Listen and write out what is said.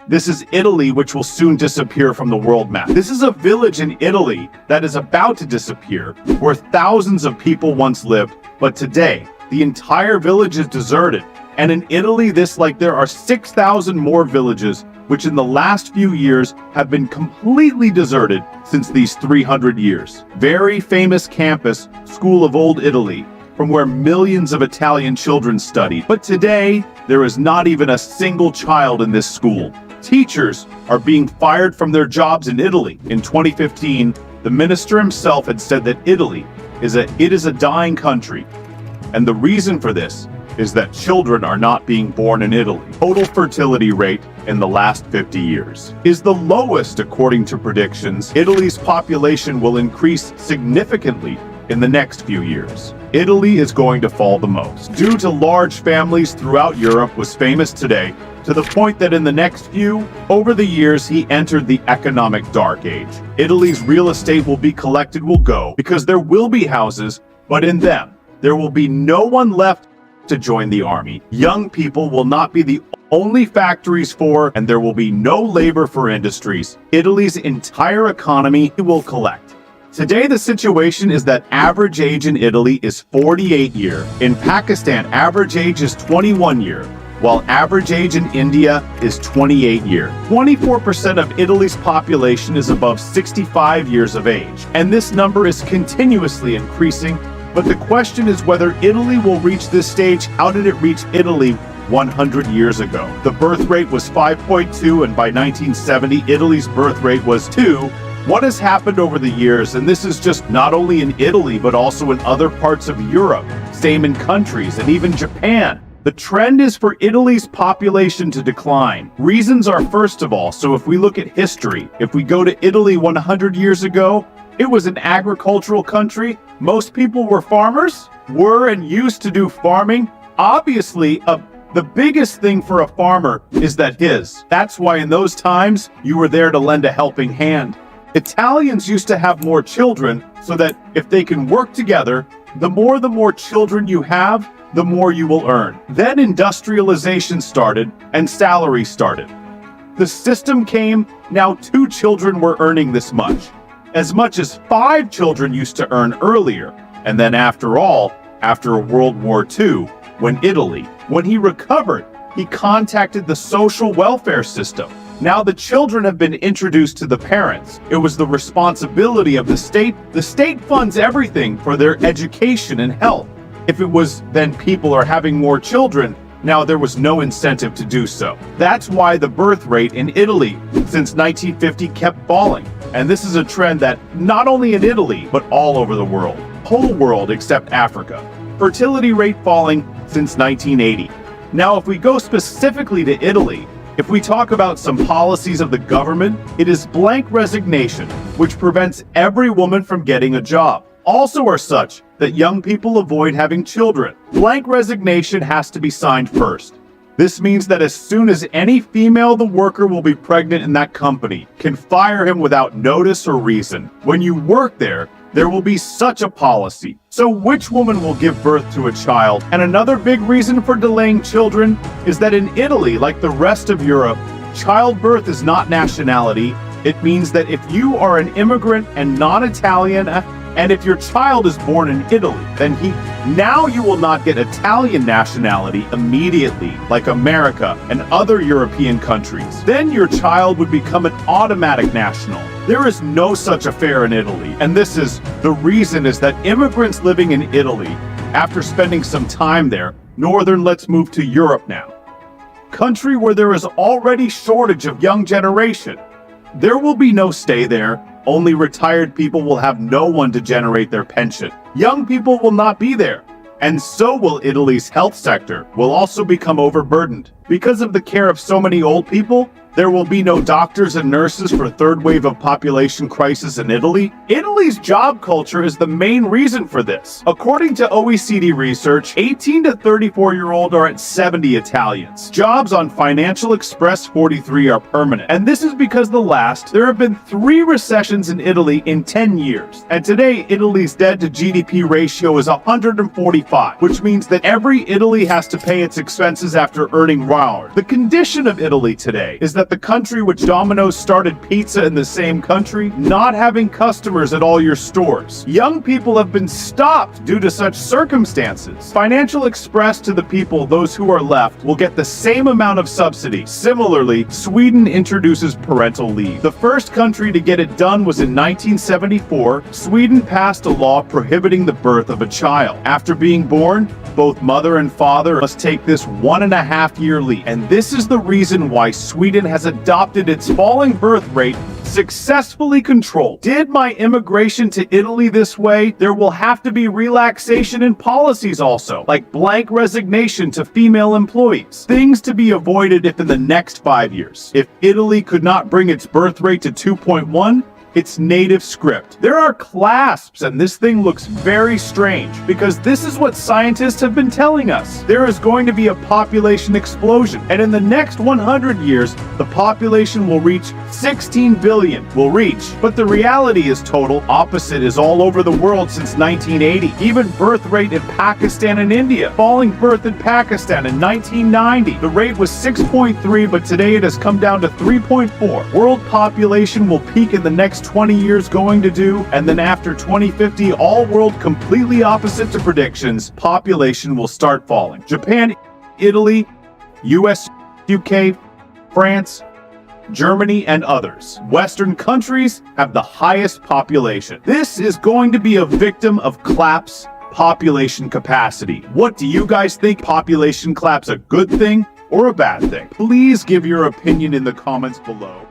This is Italy, which will soon disappear from the world map. This is a village in Italy that is about to disappear, where thousands of people once lived, but today, the entire village is deserted. And in Italy, there are 6,000 more villages, which in the last few years have been completely deserted since these 300 years. Very famous campus, School of Old Italy, from where millions of Italian children studied. But today, there is not even a single child in this school. Teachers are being fired from their jobs in Italy. In 2015, the minister himself had said that Italy is a dying country. And the reason for this is that children are not being born in Italy. Total fertility rate in the last 50 years is the lowest according to predictions. Italy's population will increase significantly in the next few years. Italy is going to fall the most. Due to large families throughout Europe was famous today, to the point that in the next over the years, he entered the economic dark age. Italy's real estate will be collected, will go, because there will be houses, but in them, there will be no one left to join the army. Young people will not be the only factories for, and there will be no labor for industries. Italy's entire economy will collect. Today, the situation is that average age in Italy is 48 years. In Pakistan, average age is 21 years, while average age in India is 28 years. 24% of Italy's population is above 65 years of age, and this number is continuously increasing. But the question is whether Italy will reach this stage. How did it reach Italy 100 years ago? The birth rate was 5.2, and by 1970, Italy's birth rate was 2. What has happened over the years, and this is just not only in Italy, but also in other parts of Europe, same in countries, and even Japan. The trend is for Italy's population to decline. Reasons are, first of all, so if we look at history, if we go to Italy 100 years ago, it was an agricultural country. Most people were farmers, were and used to do farming. Obviously, the biggest thing for a farmer is that's why in those times, you were there to lend a helping hand. Italians used to have more children so that if they can work together, the more children you have, the more you will earn. Then industrialization started and salary started. The system came, now 2 children were earning this much. As much as 5 children used to earn earlier. And then after World War II, when he recovered, he contacted the social welfare system. Now the children have been introduced to the parents. It was the responsibility of the state. The state funds everything for their education and health. If it was then people are having more children, now there was no incentive to do so. That's why the birth rate in Italy since 1950 kept falling. And this is a trend that not only in Italy, but all over the world. Whole world except Africa. Fertility rate falling since 1980. Now, if we go specifically to Italy, if we talk about some policies of the government, it is blank resignation, which prevents every woman from getting a job. Also are such that young people avoid having children. Blank resignation has to be signed first. This means that as soon as any female the worker will be pregnant in that company, can fire him without notice or reason. When you work there will be such a policy. So which woman will give birth to a child? And another big reason for delaying children is that in Italy, like the rest of Europe, childbirth is not nationality. It means that if you are an immigrant and non-Italian, and if your child is born in Italy, then now you will not get Italian nationality immediately, like America and other European countries. Then your child would become an automatic national. There is no such affair in Italy, and the reason is that immigrants living in Italy, after spending some time there, let's move to Europe now. Country where there is already shortage of young generation. There will be no stay there. Only retired people will have no one to generate their pension. Young people will not be there. And so will Italy's health sector, will also become overburdened. Because of the care of so many old people, there will be no doctors and nurses for third wave of population crisis in Italy. Italy's job culture is the main reason for this. According to OECD research, 18 to 34-year-old are at 70 Italians. Jobs on Financial Express 43 are permanent. And this is because there have been 3 recessions in Italy in 10 years. And today, Italy's debt to GDP ratio is 145, which means that every Italy has to pay its expenses after earning hours. The condition of Italy today is that that the country which Domino's started pizza in the same country, not having customers at all your stores. Young people have been stopped due to such circumstances. Financial Express to the people, those who are left, will get the same amount of subsidy. Similarly, Sweden introduces parental leave. The first country to get it done was in 1974. Sweden passed a law prohibiting the birth of a child. After being born, both mother and father must take this 1.5-year leave. And this is the reason why Sweden has adopted its falling birth rate successfully controlled. Did my immigration to Italy this way? There will have to be relaxation in policies also, like blank resignation to female employees. Things to be avoided if in the next 5 years. If Italy could not bring its birth rate to 2.1, its native script. There are clasps, and this thing looks very strange because this is what scientists have been telling us. There is going to be a population explosion, and in the next 100 years, the population will reach 16 billion. But the reality is total opposite is all over the world since 1980. Even birth rate in Pakistan and India. Falling birth in Pakistan in 1990. The rate was 6.3, but today it has come down to 3.4. World population will peak in the next 20 years going to do, and then after 2050, all world completely opposite to predictions, population will start falling. Japan, Italy, US, UK, France, Germany, and others. Western countries have the highest population. This is going to be a victim of collapse population capacity. What do you guys think? Population collapse a good thing or a bad thing? Please give your opinion in the comments below.